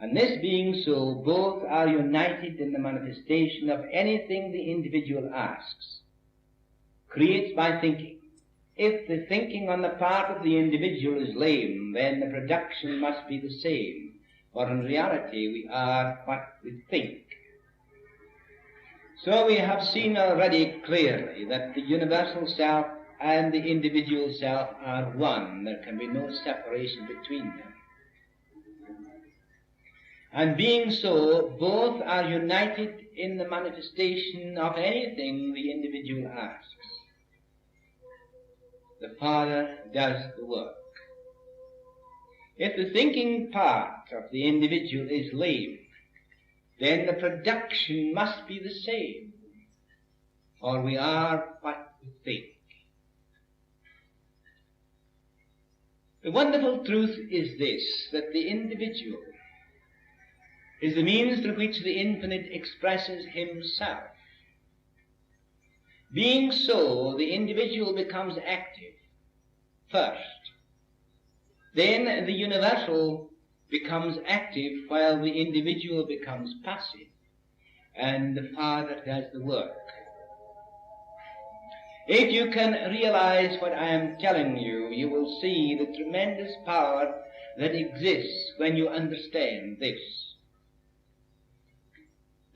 And this being so, both are united in the manifestation of anything the individual asks, creates by thinking. If the thinking on the part of the individual is lame, then the production must be the same, for in reality we are what we think. So we have seen already clearly that the universal self and the individual self are one. There can be no separation between them. And being so, both are united in the manifestation of anything the individual asks. The Father does the work. If the thinking part of the individual is lame, then the production must be the same, for we are what we think. The wonderful truth is this, that the individual is the means through which the infinite expresses himself. Being so, the individual becomes active first. Then the universal becomes active while the individual becomes passive, and the Father does the work. If you can realize what I am telling you, you will see the tremendous power that exists when you understand this.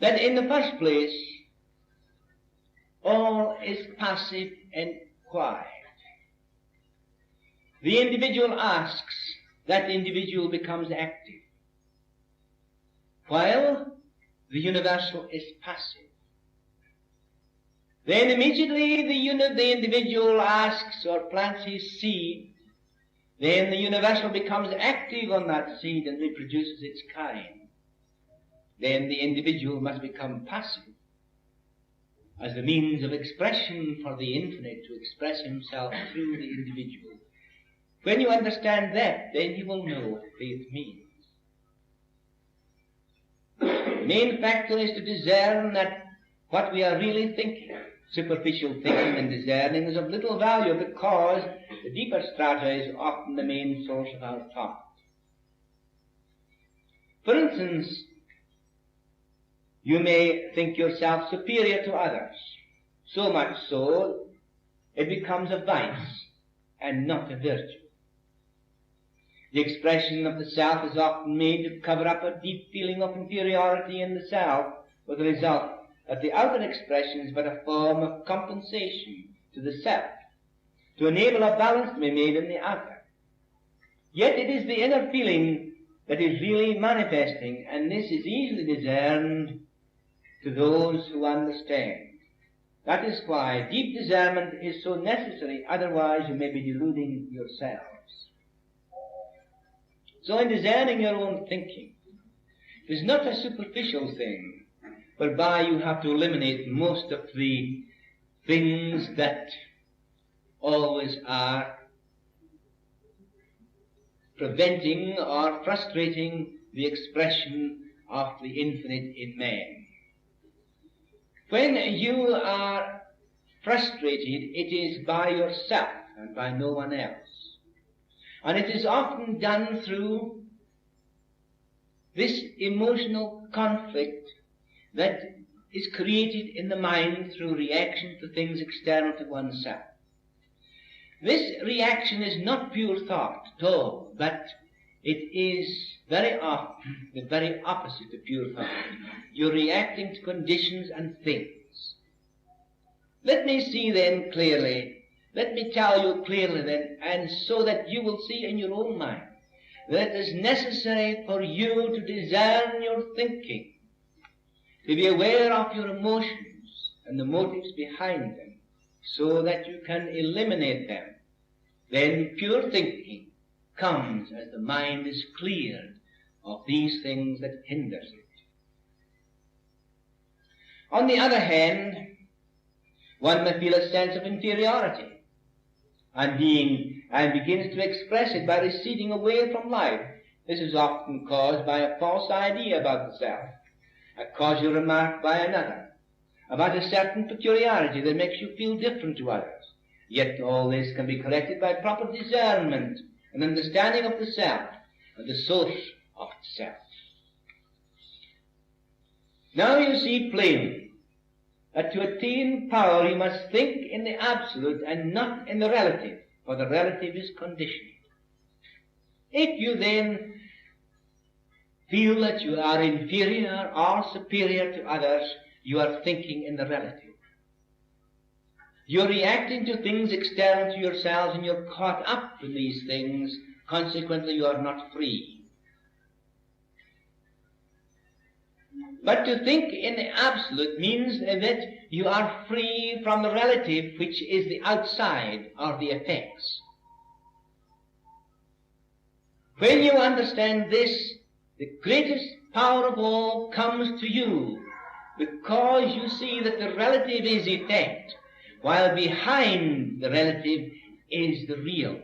That in the first place, all is passive and quiet. The individual asks, that individual becomes active, while the universal is passive. Then immediately the individual asks or plants his seed, then the universal becomes active on that seed and reproduces its kind. Then the individual must become passive as the means of expression for the infinite to express himself through the individual. When you understand that, then you will know what faith means. The main factor is to discern that what we are really thinking, superficial thinking and discerning, is of little value, because the deeper strata is often the main source of our thought. For instance, you may think yourself superior to others, so much so it becomes a vice and not a virtue. The expression of the self is often made to cover up a deep feeling of inferiority in the self, with the result that the outer expression is but a form of compensation to the self, to enable a balance to be made in the outer. Yet it is the inner feeling that is really manifesting, and this is easily discerned to those who understand. That is why deep discernment is so necessary, otherwise you may be deluding yourselves. So in discerning your own thinking, it is not a superficial thing, whereby you have to eliminate most of the things that always are preventing or frustrating the expression of the infinite in man. When you are frustrated, it is by yourself and by no one else. And it is often done through this emotional conflict that is created in the mind through reaction to things external to oneself. This reaction is not pure thought at all, but it is very often the very opposite of pure thought. You're reacting to conditions and things. Let me tell you clearly then, and so that you will see in your own mind, that it is necessary for you to discern your thinking, to be aware of your emotions and the motives behind them, so that you can eliminate them. Then pure thinking comes as the mind is cleared of these things that hinders it. On the other hand, one may feel a sense of inferiority, and begins to express it by receding away from life. This is often caused by a false idea about the self, a causal remark by another, about a certain peculiarity that makes you feel different to others. Yet all this can be corrected by proper discernment and understanding of the self and the source of the self. Now you see plainly that to attain power you must think in the absolute and not in the relative, for the relative is conditioned. If you then feel that you are inferior or superior to others, you are thinking in the relative. You're reacting to things external to yourselves, and you're caught up in these things. Consequently, you are not free. But to think in the absolute means that you are free from the relative, which is the outside or the effects. When you understand this, the greatest power of all comes to you, because you see that the relative is effect, while behind the relative is the real,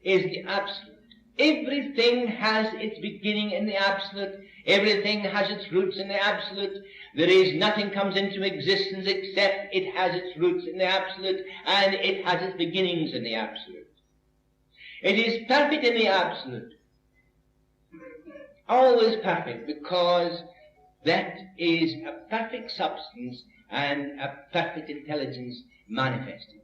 is the absolute. Everything has its beginning in the absolute. Everything has its roots in the absolute. There is nothing comes into existence except it has its roots in the absolute, and it has its beginnings in the absolute. It is perfect in the absolute. Always perfect, because that is a perfect substance and a perfect intelligence manifested.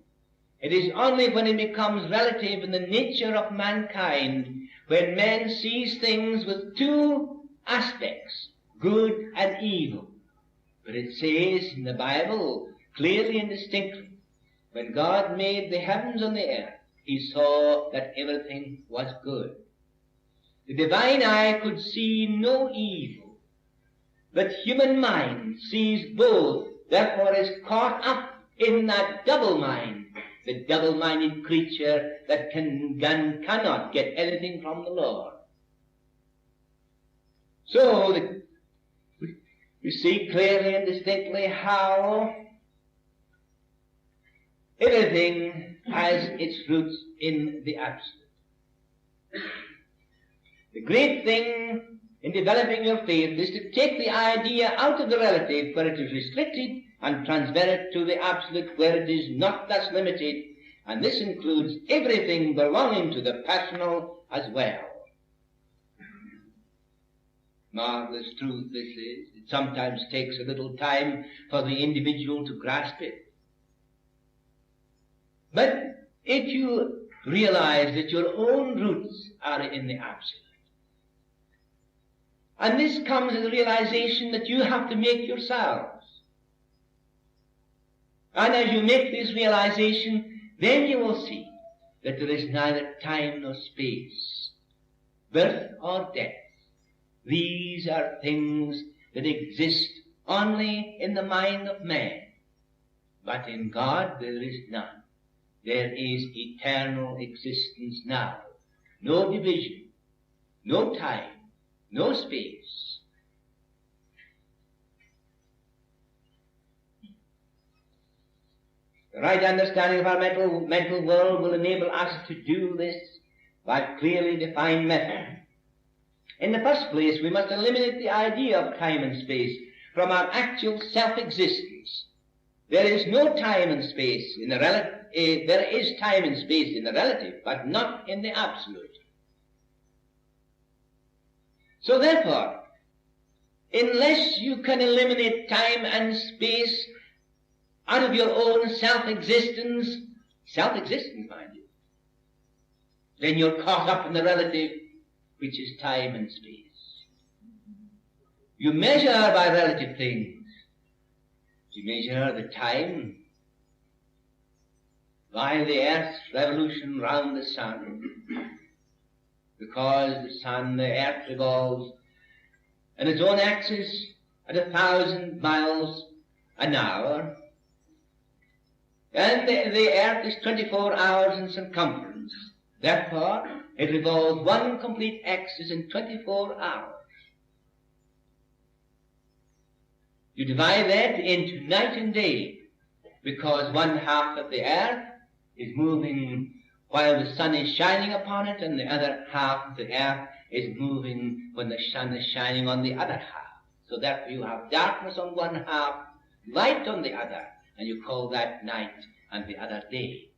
It is only when it becomes relative in the nature of mankind, when man sees things with two aspects, good and evil. But it says in the Bible clearly and distinctly, when God made the heavens and the earth, he saw that everything was good. The divine eye could see no evil, but human mind sees both, therefore is caught up in that double mind, the double-minded creature that cannot get anything from the Lord. So we see clearly and distinctly how everything has its roots in the absolute. The great thing in developing your faith is to take the idea out of the relative where it is restricted and transfer it to the absolute where it is not thus limited, and this includes everything belonging to the personal as well. Marvelous truth this is. It sometimes takes a little time for the individual to grasp it. But if you realize that your own roots are in the absolute, and this comes as a realization that you have to make yourselves, and as you make this realization, then you will see that there is neither time nor space, birth or death. These are things that exist only in the mind of man. But in God there is none. There is eternal existence now. No division, no time, no space. The right understanding of our mental world will enable us to do this by clearly defined method. In the first place, we must eliminate the idea of time and space from our actual self-existence. There is no time and space in the relative. There is time and space in the relative, but not in the absolute. So therefore, unless you can eliminate time and space out of your own self-existence, mind you, then you're caught up in the relative, which is time and space. You measure by relative things. You measure the time by the earth's revolution round the sun, because the earth revolves in its own axis at 1,000 miles an hour, and the earth is 24 hours in circumference. Therefore, it revolves one complete axis in 24 hours. You divide that into night and day, because one half of the earth is moving while the sun is shining upon it, and the other half of the earth is moving when the sun is shining on the other half. So therefore you have darkness on one half, light on the other, and you call that night and the other day.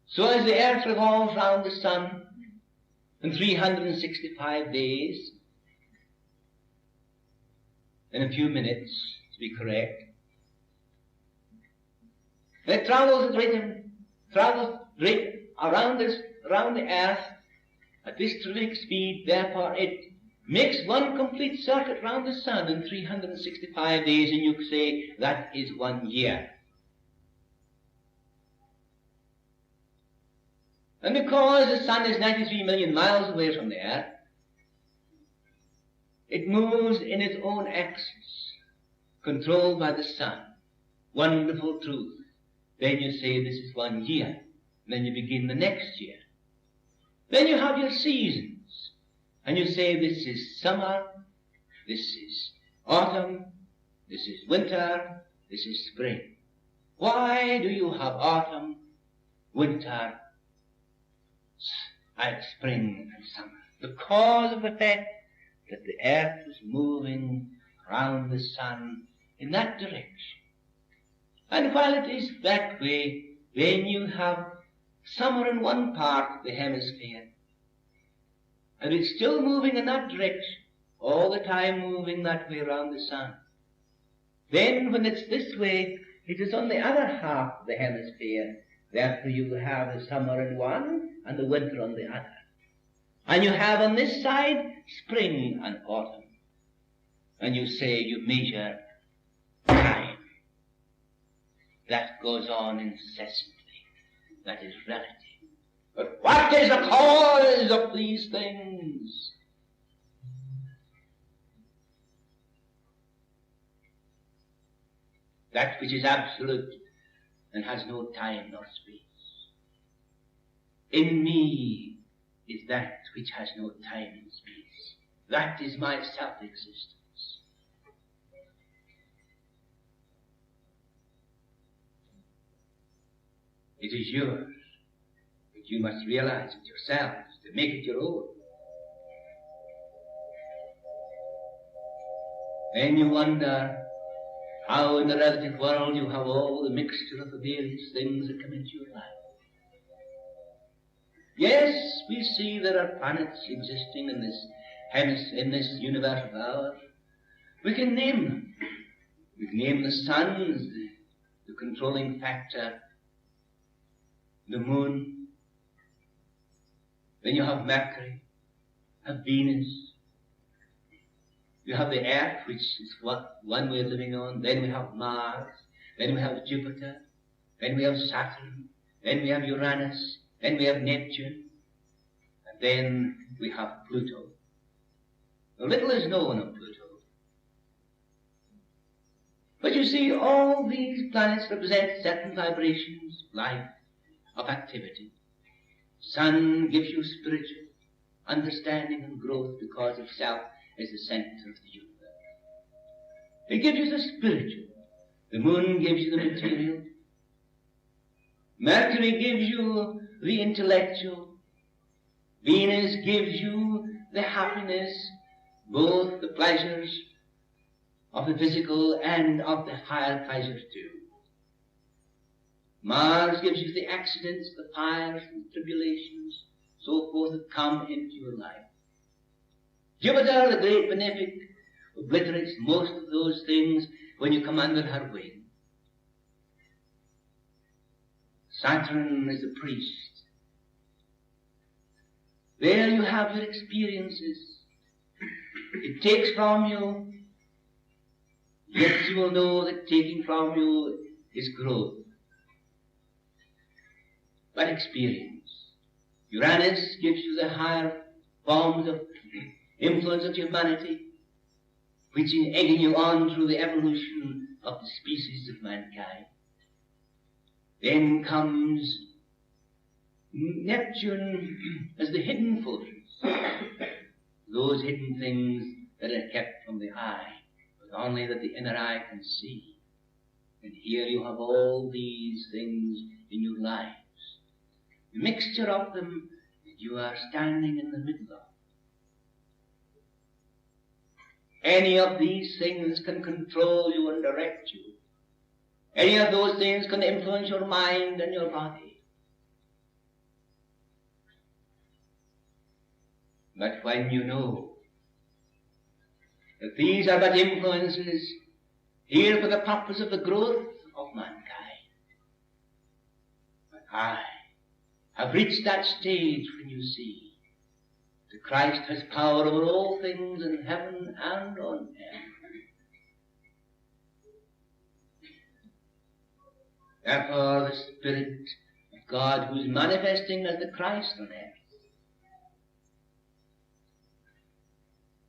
So as the earth revolves round the sun in 365 days, in a few minutes, to be correct. And it travels around the earth at this terrific speed. Therefore, it makes one complete circuit round the sun in 365 days, and you say that is 1 year. And because the sun is 93 million miles away from the earth, it moves in its own axis, controlled by the sun. Wonderful truth. Then you say this is 1 year. And then you begin the next year. Then you have your seasons. And you say this is summer, this is autumn, this is winter, this is spring. Why do you have autumn, winter, and spring and summer? Because of the fact that the earth is moving round the sun in that direction. And while it is that way, then you have summer in one part of the hemisphere, and it's still moving in that direction, all the time moving that way around the sun. Then when it's this way, it is on the other half of the hemisphere. Therefore you have the summer in one and the winter on the other. And you have on this side spring and autumn. And you say you measure time. That goes on incessantly. That is relative. But what is the cause of these things? That which is absolute and has no time nor space. In me is that which has no time and space. That is my self-existence. It is yours, but you must realize it yourselves to make it your own. Then you wonder how in the relative world you have all the mixture of the various things that come into your life. Yes, we see there are planets existing in this universe of ours. We can name them. We can name the sun as the controlling factor, the moon. Then you have Mercury, have Venus. You have the Earth, which is one way of living on. Then we have Mars. Then we have Jupiter. Then we have Saturn. Then we have Uranus. Then we have Neptune. And then we have Pluto. Now, little is known of Pluto. But you see, all these planets represent certain vibrations, life, of activity. Sun gives you spiritual understanding and growth because itself is the center of the universe. It gives you the spiritual. The moon gives you the material. Mercury gives you the intellectual. Venus gives you the happiness, both the pleasures of the physical and of the higher pleasures too. Mars gives you the accidents, the fires, and tribulations, so forth, that come into your life. Jupiter, the great benefic, obliterates most of those things when you come under her wing. Saturn is the priest. There you have your experiences. It takes from you, yet you will know that taking from you is growth. But experience. Uranus gives you the higher forms of influence of humanity, which is egging you on through the evolution of the species of mankind. Then comes Neptune as the hidden forces, those hidden things that are kept from the eye, but only that the inner eye can see. And here you have all these things in your lives. The mixture of them that you are standing in the middle of. Any of these things can control you and direct you. Any of those things can influence your mind and your body. But when you know that these are but influences here for the purpose of the growth of mankind. But I have reached that stage when you see that Christ has power over all things in heaven and on earth. Therefore, the Spirit of God, who is manifesting as the Christ on earth,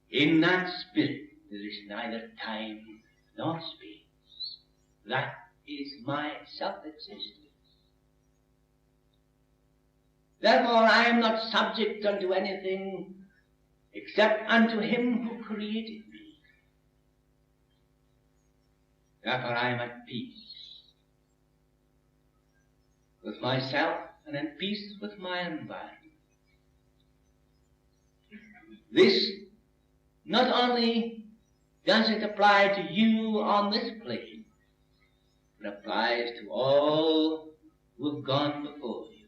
in that Spirit there is neither time nor space. That is my self-existence. Therefore, I am not subject unto anything except unto him who created me. Therefore, I am at peace with myself and at peace with my environment. This not only does it apply to you on this plane, but applies to all who have gone before you.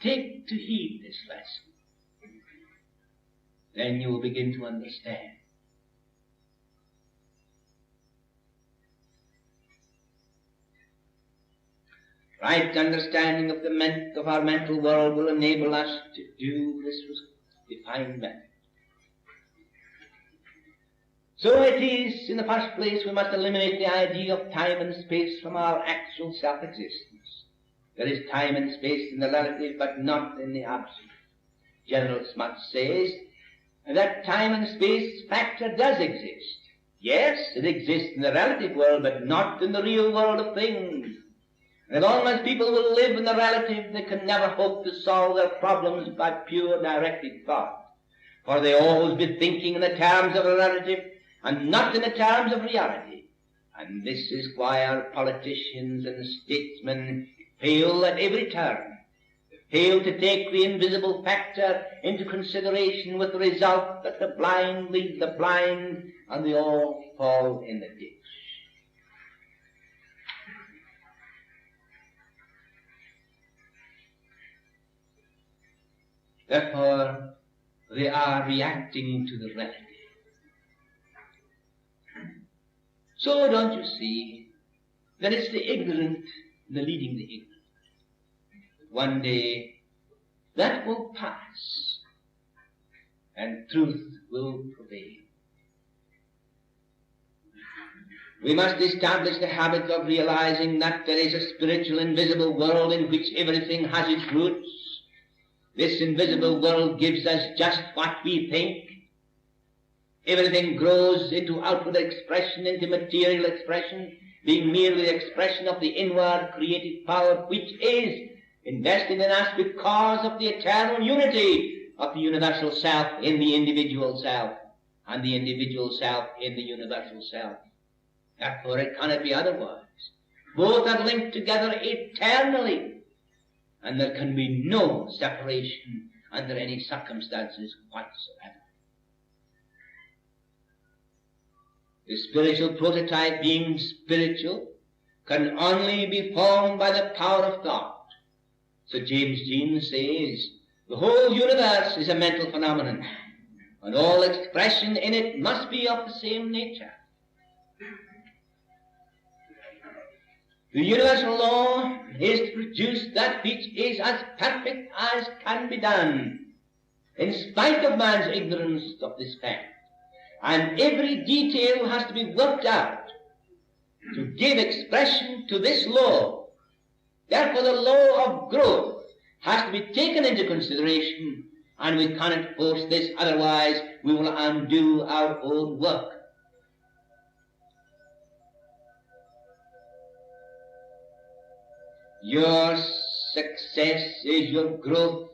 Take to heed this lesson. Then you will begin to understand. Right understanding of our mental world will enable us to do this defined method. So it is, in the first place, we must eliminate the idea of time and space from our actual self-existence. There is time and space in the relative, but not in the absolute. General Smuts says that time and space factor does exist. Yes, it exists in the relative world, but not in the real world of things. And as long as people will live in the relative, they can never hope to solve their problems by pure directed thought. For they always be thinking in the terms of a relative and not in the terms of reality. And this is why our politicians and statesmen fail at every turn. They fail to take the invisible factor into consideration, with the result that the blind lead the blind and they all fall in the ditch. Therefore, they are reacting to the relative. So don't you see that it's the ignorant that are leading the ignorant? One day that will pass and truth will prevail. We must establish the habit of realizing that there is a spiritual invisible world in which everything has its roots. This invisible world gives us just what we think. Everything grows into outward expression, into material expression, being merely the expression of the inward creative power which is invested in us because of the eternal unity of the universal self in the individual self, and the individual self in the universal self. Therefore it cannot be otherwise. Both are linked together eternally, and there can be no separation under any circumstances whatsoever. The spiritual prototype, being spiritual, can only be formed by the power of thought. So James Jean says, the whole universe is a mental phenomenon, and all expression in it must be of the same nature. The universal law is to produce that which is as perfect as can be done, in spite of man's ignorance of this fact. And every detail has to be worked out to give expression to this law. Therefore the law of growth has to be taken into consideration, and we cannot force this, otherwise we will undo our own work. Your success is your growth.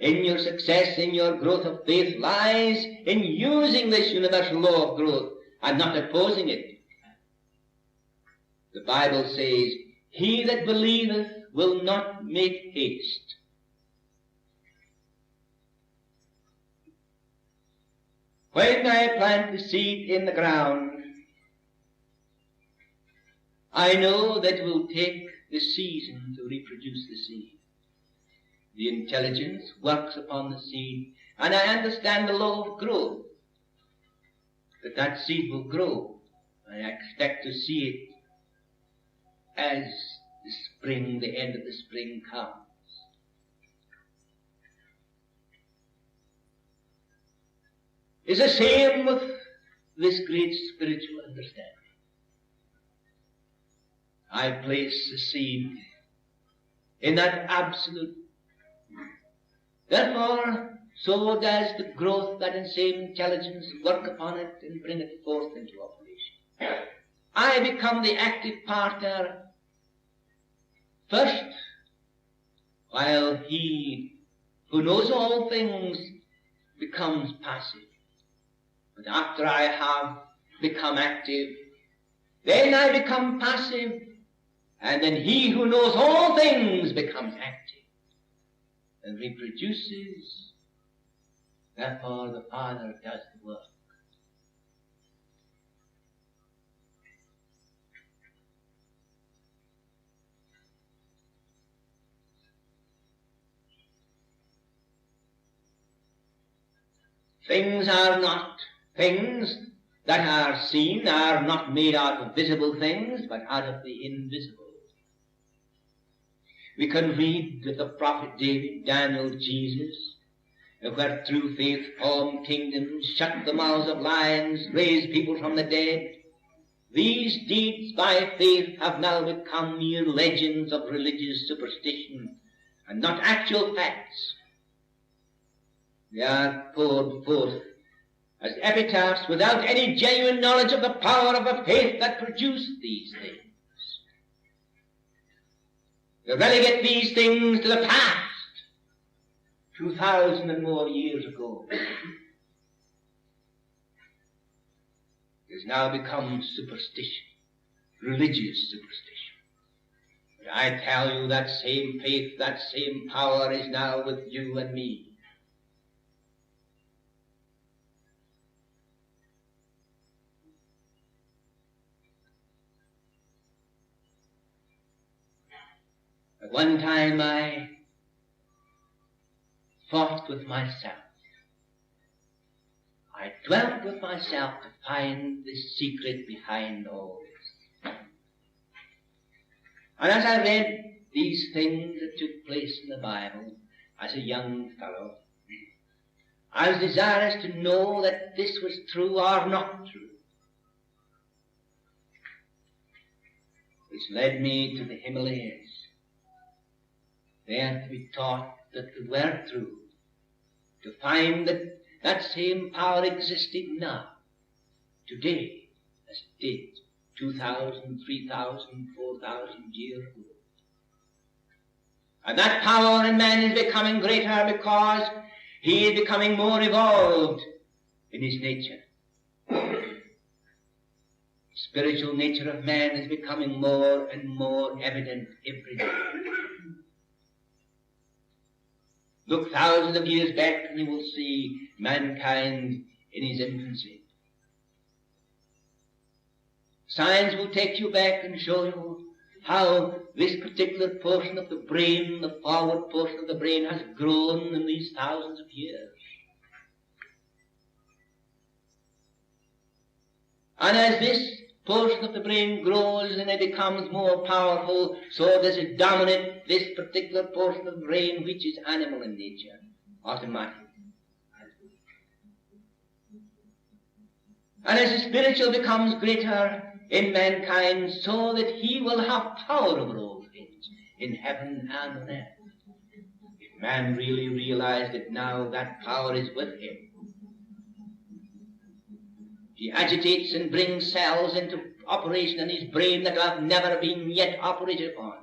In your success, in your growth of faith, lies in using this universal law of growth and not opposing it. The Bible says, he that believeth will not make haste. When I plant the seed in the ground, I know that it will take the season to reproduce the seed. The intelligence works upon the seed, and I understand the law of growth. that seed will grow. I expect to see it as the spring, the end of the spring comes. It's the same with this great spiritual understanding. I place the seed in that absolute. Therefore, so does the growth that in same intelligence work upon it and bring it forth into operation. I become the active partner first, while he who knows all things becomes passive. But after I have become active, then I become passive, and then he who knows all things becomes active and reproduces. Therefore the Father does the work. Things that are seen are not made out of visible things, but out of the invisible. We can read of the prophet David, Daniel, Jesus, where through faith formed kingdoms, shut the mouths of lions, raised people from the dead. These deeds by faith have now become mere legends of religious superstition and not actual facts. They are poured forth as epitaphs without any genuine knowledge of the power of the faith that produced these things. They relegate these things to the past, 2,000 and more years ago. It has now become superstition, religious superstition. But I tell you that same faith, that same power is now with you and me. At one time I fought with myself. I dwelt with myself to find the secret behind all this. And as I read these things that took place in the Bible as a young fellow, I was desirous to know that this was true or not true, which led me to the Himalayas, there to be taught that the word true, to find that that same power existed now, today, as it did 2,000, 3,000, 4,000 years ago. And that power in man is becoming greater because he is becoming more evolved in his nature. The spiritual nature of man is becoming more and more evident every day. Look thousands of years back and you will see mankind in his infancy. Science will take you back and show you how this particular portion of the brain, the forward portion of the brain, has grown in these thousands of years. And as this portion of the brain grows and it becomes more powerful, so does it dominate this particular portion of the brain which is animal in nature, automatically. And as the spiritual becomes greater in mankind, so that he will have power over all things in heaven and on earth. If man really realized it now, that power is with him. He agitates and brings cells into operation in his brain that have never been yet operated upon.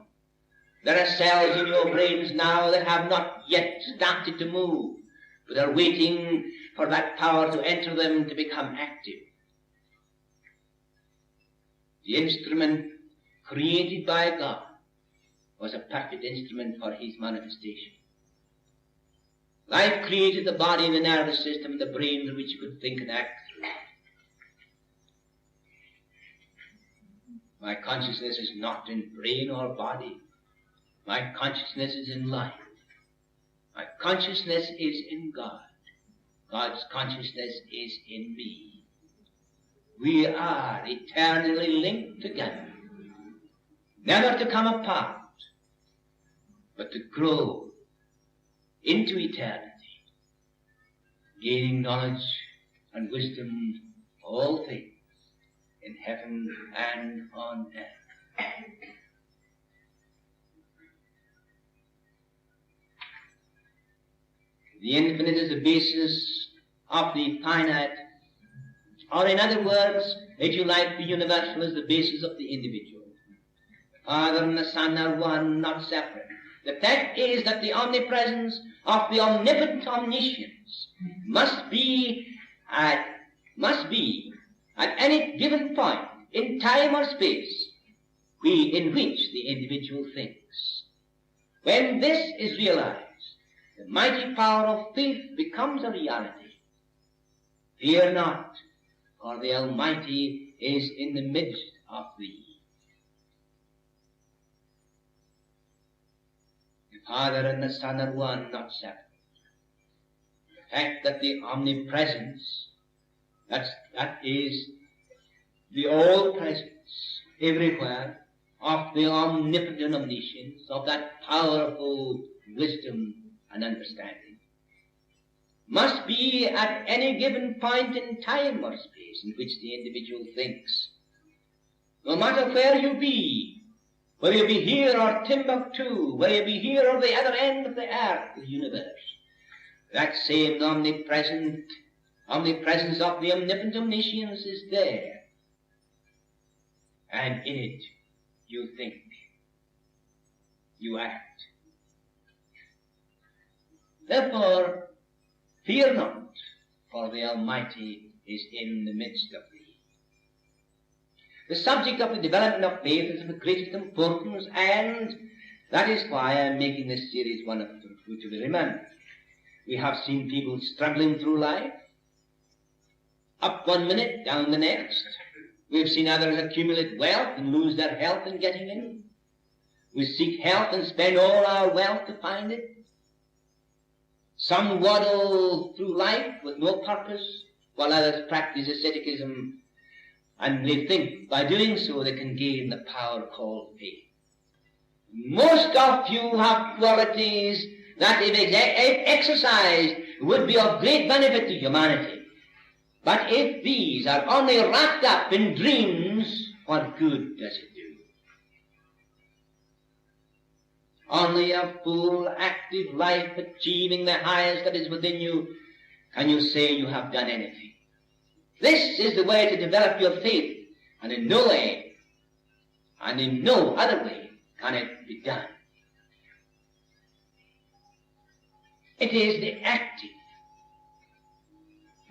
There are cells in your brains now that have not yet started to move, but are waiting for that power to enter them to become active. The instrument created by God was a perfect instrument for his manifestation. Life created the body and the nervous system and the brain through which you could think and act through. My consciousness is not in brain or body. My consciousness is in life. My consciousness is in God. God's consciousness is in me. We are eternally linked together, never to come apart, but to grow into eternity, gaining knowledge and wisdom of all things in heaven and on earth. The infinite is the basis of the finite, or in other words, if you like, the universal is the basis of the individual. The Father and the Son are one, not separate. The fact is that the omnipresence of the omnipotent omniscience must be at any given point in time or space in which the individual thinks. When this is realized, the mighty power of faith becomes a reality. Fear not, for the Almighty is in the midst of thee. The Father and the Son are one, not separate. The fact that the omnipresence, that is the all-presence everywhere of the omnipotent omniscience, of that powerful wisdom and understanding, must be at any given point in time or space in which the individual thinks. No matter where you be, whether you be here or Timbuktu, whether you be here or the other end of the earth, the universe, that same omnipresence of the omnipotent omniscience is there. And in it you think, you act. Therefore, fear not, for the Almighty is in the midst of thee. The subject of the development of faith is of the greatest importance, and that is why I am making this series one of to be remembered. We have seen people struggling through life, up one minute, down the next. We've seen others accumulate wealth and lose their health in getting in. We seek health and spend all our wealth to find it. Some waddle through life with no purpose, while others practice asceticism, and they think by doing so they can gain the power called faith. Most of you have qualities that, if exercised, would be of great benefit to humanity. But if these are only wrapped up in dreams, what good does it do? Only a full, active life, achieving the highest that is within you, can you say you have done anything. This is the way to develop your faith, and in no way, and in no other way, can it be done. It is the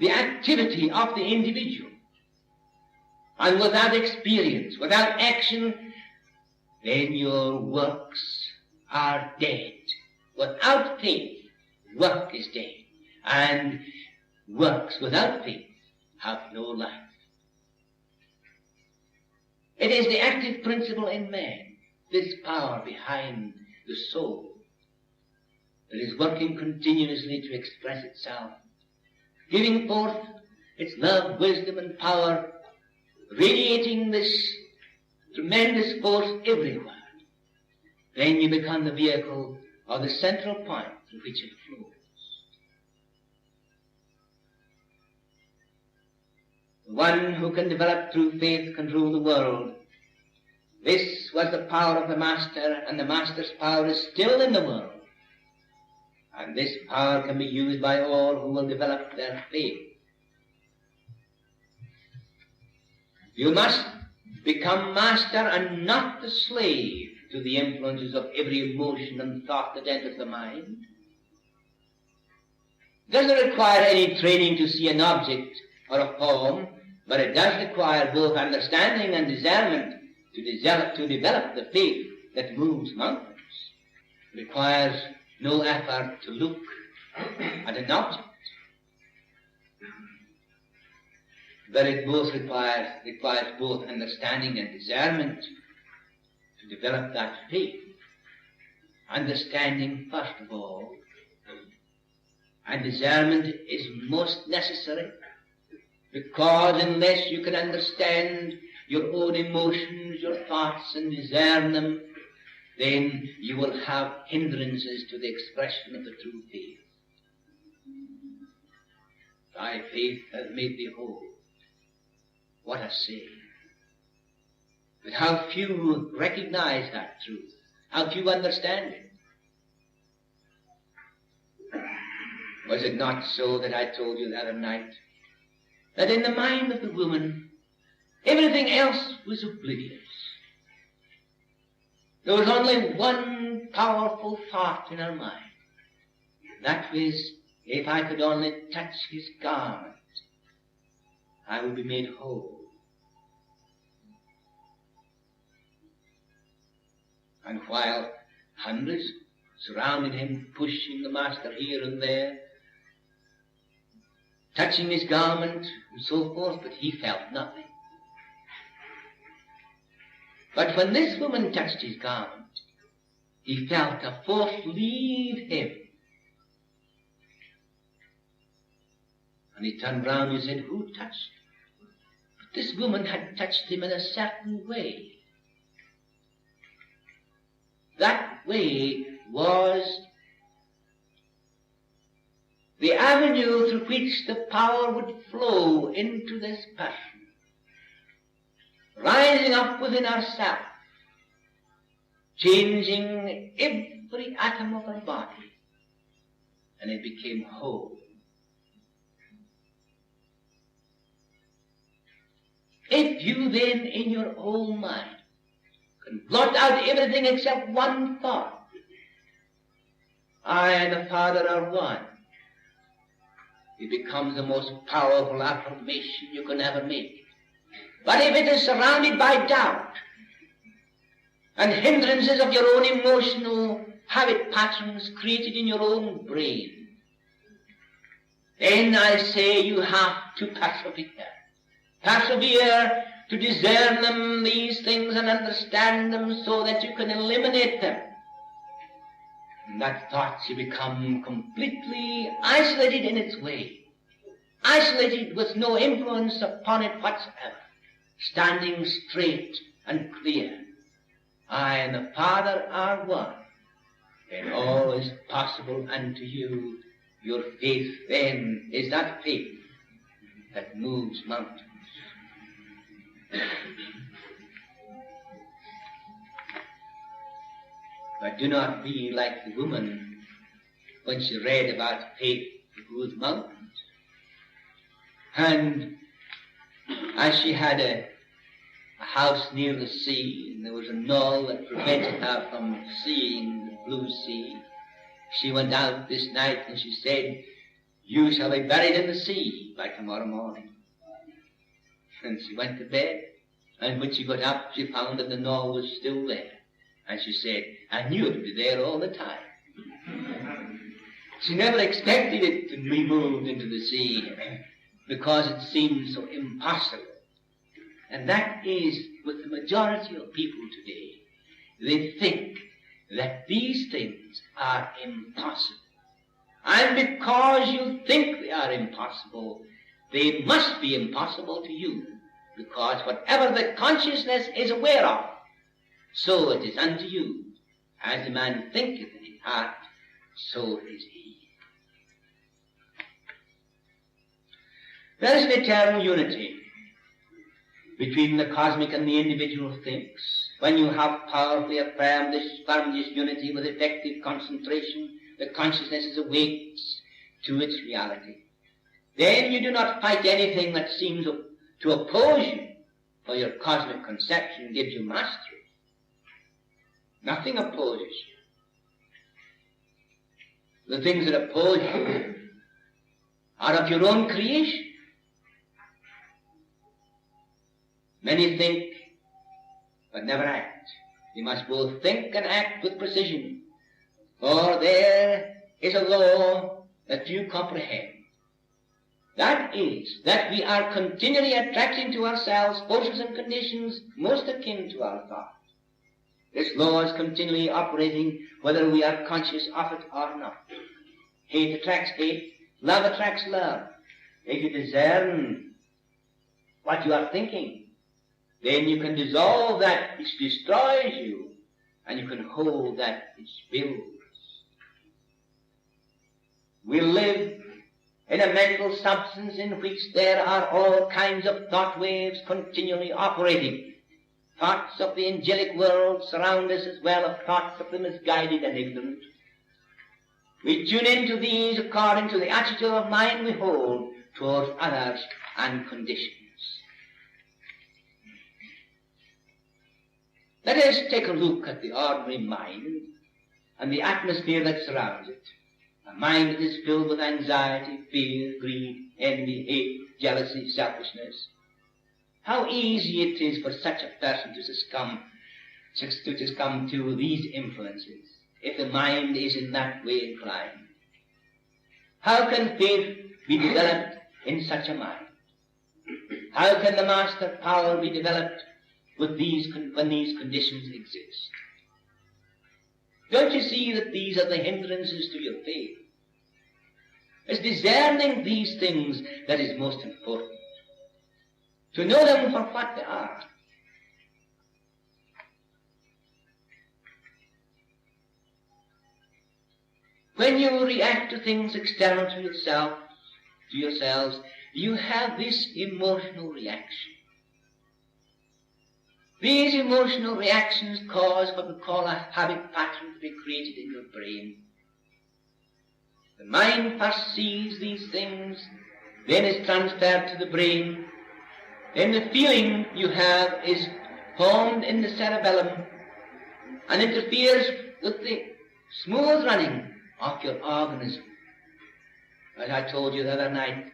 activity of the individual. And without experience, without action, then your works are dead. Without faith, work is dead. And works without faith have no life. It is the active principle in man, this power behind the soul, that is working continuously to express itself, giving forth its love, wisdom, and power, radiating this tremendous force everywhere. Then you become the vehicle or the central point through which it flows. The one who can develop through faith can rule the world. This was the power of the Master, and the Master's power is still in the world. And this power can be used by all who will develop their faith. You must become master and not the slave to the influences of every emotion and thought that enters the mind. It doesn't require any training to see an object or a form, but it does require both understanding and discernment to develop the faith that moves mountains. It requires no effort to look at an object, but it both requires both understanding and discernment to develop that faith. Understanding first of all, and discernment is most necessary, Because unless you can understand your own emotions, your thoughts, and discern them, then you will have hindrances to the expression of the true faith. Thy faith hath made thee whole. What a saying. But how few recognize that truth. How few understand it. Was it not so that I told you the other night that in the mind of the woman, everything else was oblivious? There was only one powerful thought in her mind. That was, if I could only touch his garment, I would be made whole. And while hundreds surrounded him, pushing the master here and there, touching his garment and so forth, but he felt nothing. But when this woman touched his garment, he felt a force leave him. And he turned round and said, who touched me? But this woman had touched him in a certain way. That way was the avenue through which the power would flow into this person, rising up within herself, changing every atom of her body, and it became whole. If you then in your own mind can blot out everything except one thought, I and the Father are one, it becomes the most powerful affirmation you can ever make. But if it is surrounded by doubt and hindrances of your own emotional habit patterns created in your own brain, then I say you have to persevere. Persevere to discern them, these things, and understand them so that you can eliminate them. And that thought you become completely isolated in its way, isolated with no influence upon it whatsoever, standing straight and clear. I and the Father are one. Then all is possible unto you. Your faith then is that faith that moves mountains. But do not be like the woman when she read about faith that moves mountains. And as she had a house near the sea, and there was a knoll that prevented her from seeing the blue sea, she went out this night and she said, you shall be buried in the sea by tomorrow morning. And she went to bed, and when she got up, she found that the knoll was still there. And she said, I knew it would be there all the time. She never expected it to be moved into the sea, because it seemed so impossible. And that is with the majority of people today. They think that these things are impossible. And because you think they are impossible, they must be impossible to you, because whatever the consciousness is aware of, so it is unto you. As the man thinketh in his heart, so is he. There is an eternal unity between the cosmic and the individual things. When you have powerfully affirmed this unity with effective concentration, the consciousness is awake to its reality. Then you do not fight anything that seems to oppose you, for your cosmic conception gives you mastery. Nothing opposes you. The things that oppose you are of your own creation. Many think, but never act. You must both think and act with precision, for there is a law that you comprehend. That is, that we are continually attracting to ourselves forces and conditions most akin to our thought. This law is continually operating whether we are conscious of it or not. Hate attracts hate, love attracts love. If you discern what you are thinking. Then you can dissolve that which destroys you, and you can hold that which builds. We live in a mental substance in which there are all kinds of thought waves continually operating. Thoughts of the angelic world surround us as well as thoughts of the misguided and ignorant. We tune into these according to the attitude of mind we hold towards others and conditions. Let us take a look at the ordinary mind and the atmosphere that surrounds it. A mind that is filled with anxiety, fear, greed, envy, hate, jealousy, selfishness. How easy it is for such a person to succumb to these influences, if the mind is in that way inclined. How can faith be developed in such a mind? How can the master power be developed when these conditions exist? Don't you see that these are the hindrances to your faith? It's discerning these things that is most important. To know them for what they are. When you react to things external to yourselves, you have this emotional reaction. These emotional reactions cause what we call a habit pattern to be created in your brain. The mind first sees these things, then is transferred to the brain. Then the feeling you have is formed in the cerebellum and interferes with the smooth running of your organism. As I told you the other night,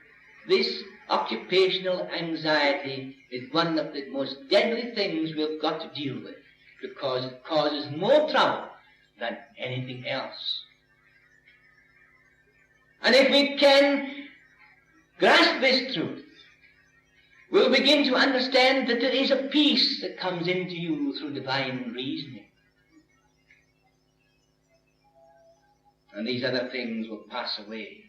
this occupational anxiety is one of the most deadly things we've got to deal with, because it causes more trouble than anything else. And if we can grasp this truth, we'll begin to understand that there is a peace that comes into you through divine reasoning. And these other things will pass away.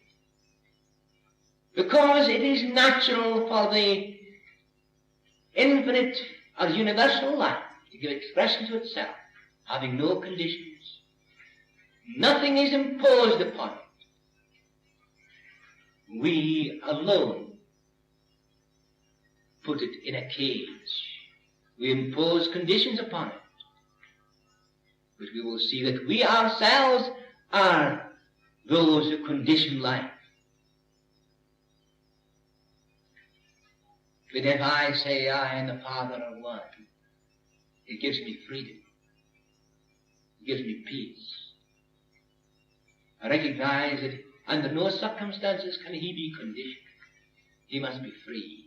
Because it is natural for the infinite or universal life to give expression to itself, having no conditions. Nothing is imposed upon it. We alone put it in a cage. We impose conditions upon it. But we will see that we ourselves are those who condition life. But if I say I and the Father are one, it gives me freedom. It gives me peace. I recognize that under no circumstances can he be conditioned. He must be free.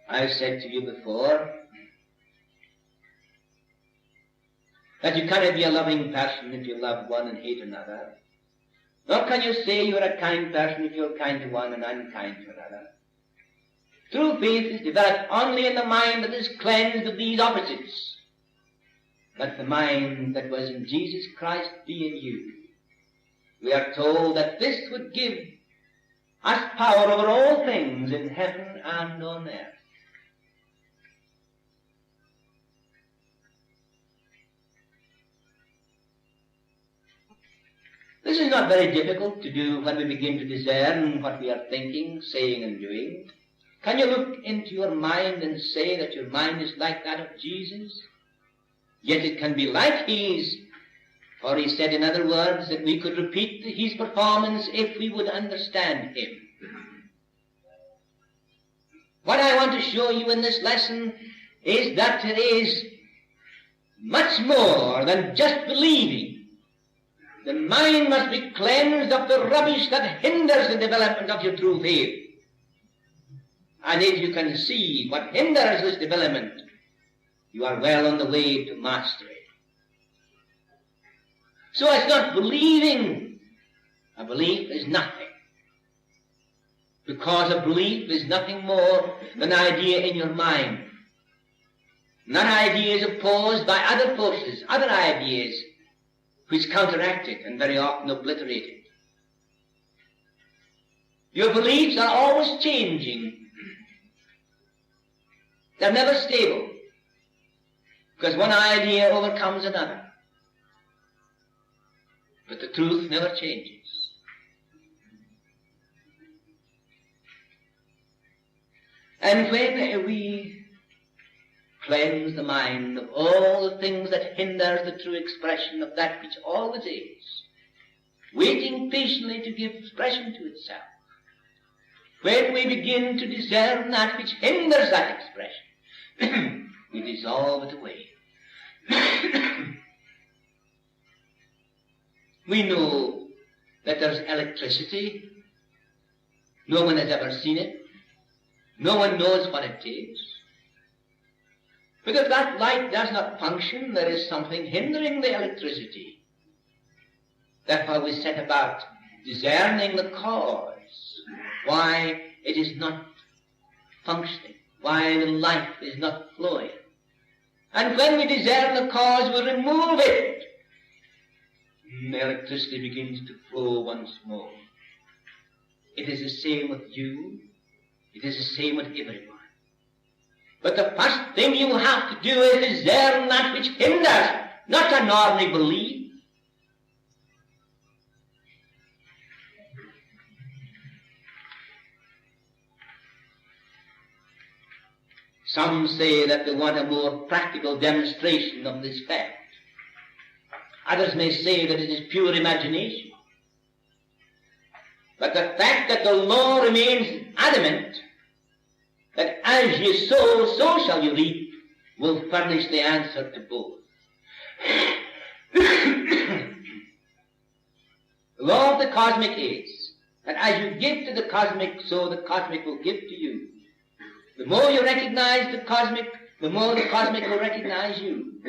I've said to you before that you cannot be a loving person if you love one and hate another. Nor can you say you're a kind person if you're kind to one and unkind to another. True faith is developed only in the mind that is cleansed of these opposites. Let the mind that was in Jesus Christ be in you. We are told that this would give us power over all things in heaven and on earth. This is not very difficult to do when we begin to discern what we are thinking, saying, and doing. Can you look into your mind and say that your mind is like that of Jesus? Yet it can be like his, for he said, in other words, that we could repeat his performance if we would understand him. What I want to show you in this lesson is that it is much more than just believing. The mind must be cleansed of the rubbish that hinders the development of your true faith. And if you can see what hinders this development, you are well on the way to mastery. So it's not believing. A belief is nothing. Because a belief is nothing more than an idea in your mind. And that idea is opposed by other forces, other ideas, which counteract it and very often obliterate it. Your beliefs are always changing. They're never stable, because one idea overcomes another. But the truth never changes. And when we cleanse the mind of all the things that hinder the true expression of that which always is, waiting patiently to give expression to itself, when we begin to discern that which hinders that expression, we dissolve it away. We know that there's electricity. No one has ever seen it. No one knows what it is. But if that light does not function, there is something hindering the electricity. Therefore we set about discerning the cause, why it is not functioning, why the life is not flowing. And when we discern the cause, we remove it. And the electricity begins to flow once more. It is the same with you. It is the same with everyone. But the first thing you have to do is discern that which hinders, not an ordinary belief. Some say that they want a more practical demonstration of this fact. Others may say that it is pure imagination. But the fact that the law remains adamant, that as you sow, so shall you reap, will furnish the answer to both. The law of the cosmic is that as you give to the cosmic, so the cosmic will give to you. The more you recognize the cosmic, the more the cosmic will recognize you.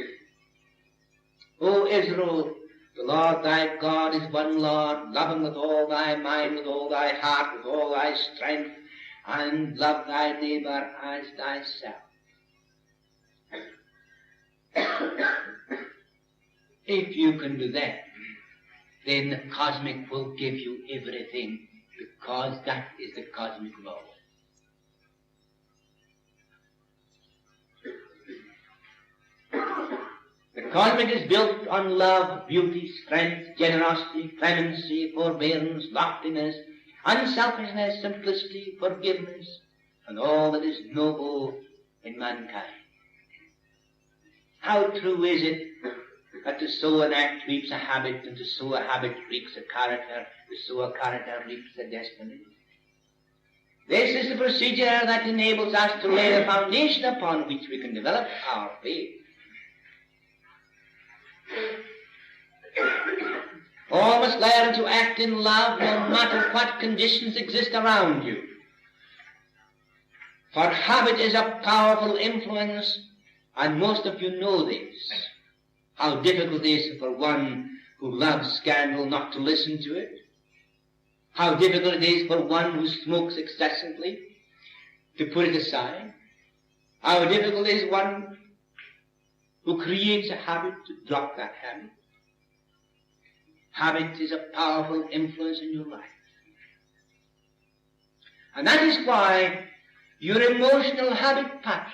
O Israel, the Lord thy God is one Lord. Love him with all thy mind, with all thy heart, with all thy strength, and love thy neighbor as thyself. If you can do that, then the cosmic will give you everything, because that is the cosmic law. The cosmic is built on love, beauty, strength, generosity, clemency, forbearance, loftiness, unselfishness, simplicity, forgiveness, and all that is noble in mankind. How true is it that to sow an act reaps a habit, and to sow a habit reaps a character, to sow a character reaps a destiny? This is the procedure that enables us to lay the foundation upon which we can develop our faith. All must learn to act in love no matter what conditions exist around you. For habit is a powerful influence, and most of you know this. How difficult it is for one who loves scandal not to listen to it. How difficult it is for one who smokes excessively to put it aside. How difficult is one who creates a habit to drop that habit. Habit is a powerful influence in your life. And that is why your emotional habit patterns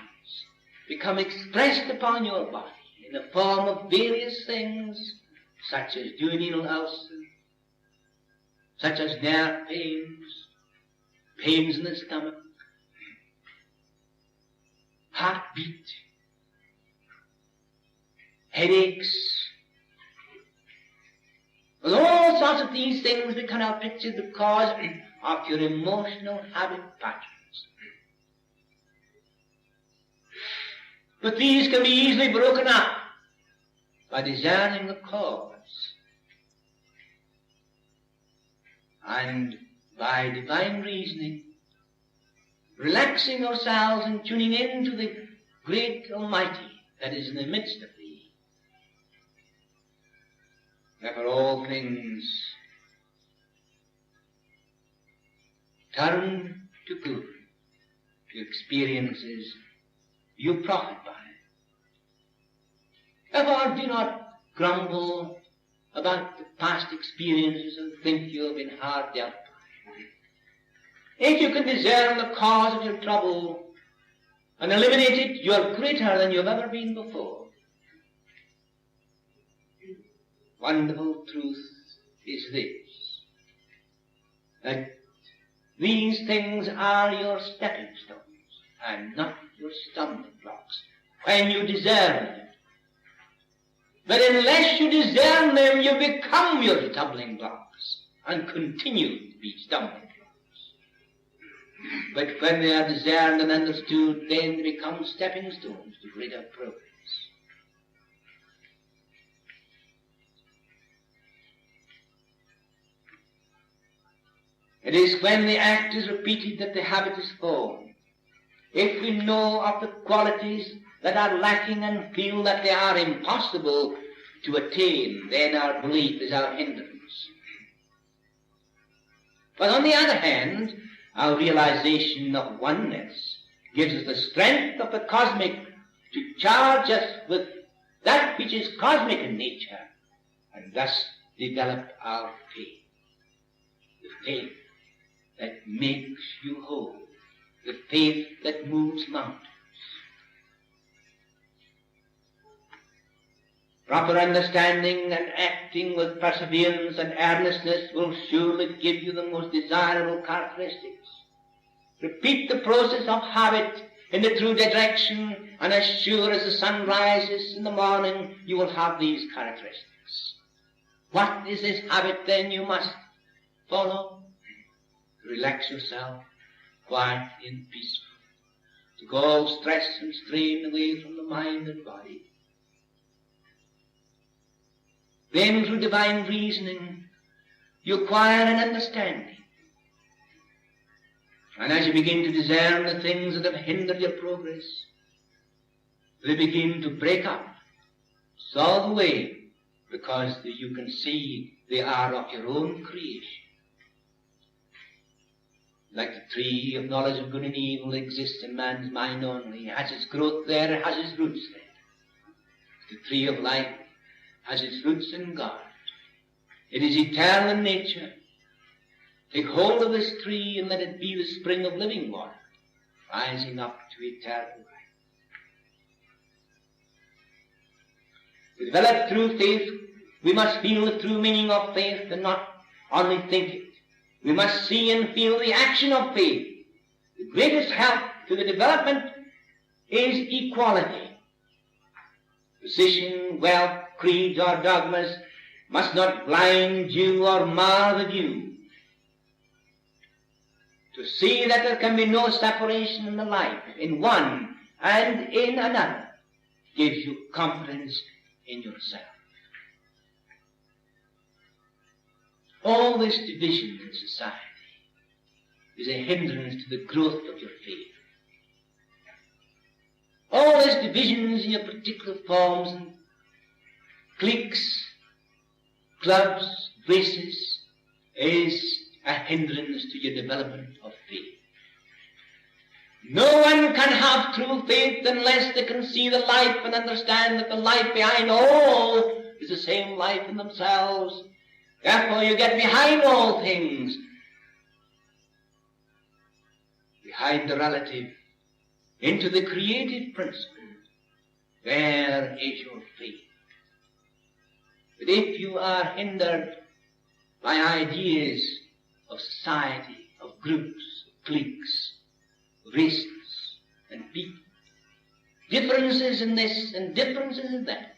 become expressed upon your body in the form of various things, such as duodenal ulcers, such as nerve pains, pains in the stomach, heartbeat, headaches. With all sorts of these things, we cannot picture the cause of your emotional habit patterns. But these can be easily broken up by discerning the cause and by divine reasoning, relaxing ourselves and tuning into the great Almighty that is in the midst of thee. Therefore all things turn to good, to experiences you profit by. Therefore do not grumble about the past experiences and think you have been hard dealt by. If you can discern the cause of your trouble and eliminate it, you are greater than you have ever been before. Wonderful truth is this, that these things are your stepping stones and not your stumbling blocks when you discern them. But unless you discern them, you become your stumbling blocks and continue to be stumbling blocks. But when they are discerned and understood, then they become stepping stones to greater progress. It is when the act is repeated that the habit is formed. If we know of the qualities that are lacking and feel that they are impossible to attain, then our belief is our hindrance. But on the other hand, our realization of oneness gives us the strength of the cosmic to charge us with that which is cosmic in nature, and thus develop our faith. The faith that makes you whole, the faith that moves mountains. Proper understanding and acting with perseverance and earnestness will surely give you the most desirable characteristics. Repeat the process of habit in the true direction, and as sure as the sun rises in the morning, you will have these characteristics. What is this habit then you must follow? Relax yourself, quiet and peaceful. Take all stress and strain away from the mind and body. Then through divine reasoning, you acquire an understanding. And as you begin to discern the things that have hindered your progress, they begin to break up, solve away, because you can see they are of your own creation. Like the tree of knowledge of good and evil exists in man's mind only. It has its growth there, it has its roots there. The tree of life has its roots in God. It is eternal in nature. Take hold of this tree and let it be the spring of living water, rising up to eternal life. To develop true faith, we must feel the true meaning of faith and not only think it. We must see and feel the action of faith. The greatest help to the development is equality. Position, wealth, creeds, or dogmas must not blind you or mar the view. To see that there can be no separation in the life, in one and in another, gives you confidence in yourself. All this division in society is a hindrance to the growth of your faith. All these divisions in your particular forms and cliques, clubs, races, is a hindrance to your development of faith. No one can have true faith unless they can see the life and understand that the life behind all is the same life in themselves. Therefore you get behind all things, behind the relative, into the creative principle. There is your faith. But if you are hindered by ideas of society, of groups, of cliques, races, and people, differences in this and differences in that,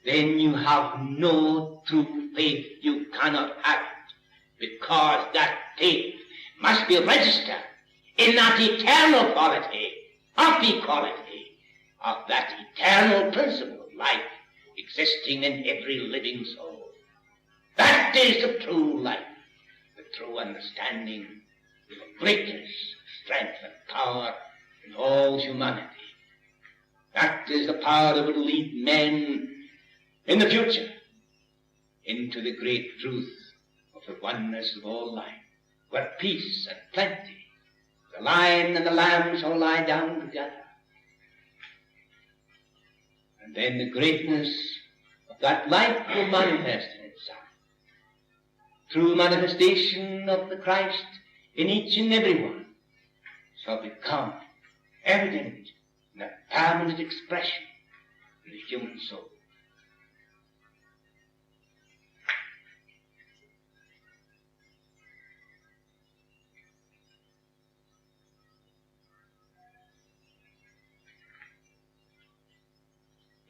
then you have no true faith. You cannot have it, because that faith must be registered in that eternal quality of equality, of that eternal principle of life existing in every living soul. That is the true life, the true understanding of greatness, strength, and power in all humanity. That is the power that will lead men in the future into the great truth of the oneness of all life, where peace and plenty, the lion and the lamb shall lie down together. And then the greatness of that life will manifest in itself. true manifestation of the Christ in each and every one, shall become evident in a permanent expression in the human soul.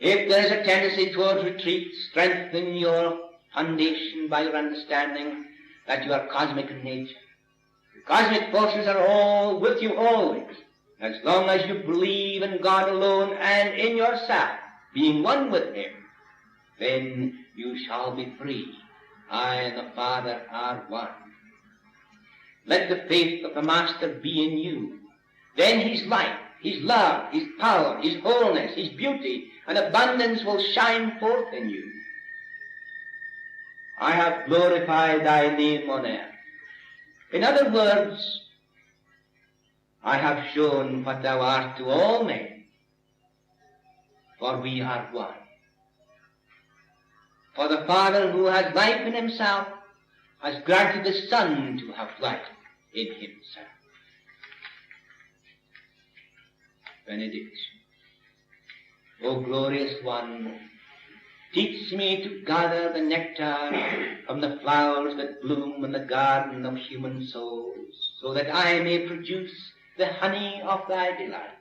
If there is a tendency towards retreat, strengthen your foundation by your understanding that you are cosmic in nature. The cosmic forces are all with you always, as long as you believe in God alone and in yourself, being one with Him. Then you shall be free. I and the Father are one. Let the faith of the Master be in you. Then His light, His love, His power, His wholeness, His beauty, and abundance will shine forth in you. I have glorified thy name on earth. In other words, I have shown what thou art to all men, for we are one. For the Father, who has life in Himself, has granted the Son to have life in Himself. Benediction. O glorious one, teach me to gather the nectar from the flowers that bloom in the garden of human souls, so that I may produce the honey of thy delight.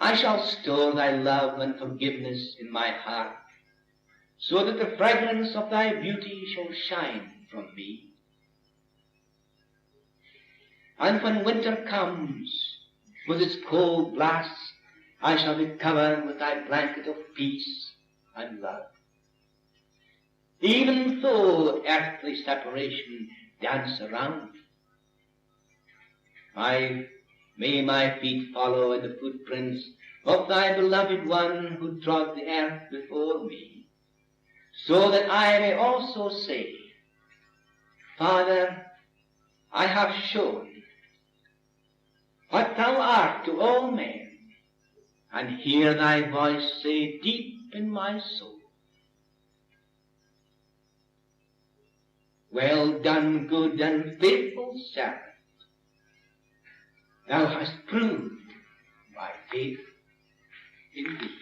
I shall store thy love and forgiveness in my heart, so that the fragrance of thy beauty shall shine from me. And when winter comes with its cold blasts, I shall be covered with thy blanket of peace and love. Even though earthly separation dance around, may my feet follow in the footprints of thy beloved one who trod the earth before me, so that I may also say, Father, I have shown what thou art to all men, and hear thy voice say deep in my soul, well done, good and faithful servant. Thou hast proved my faith in thee.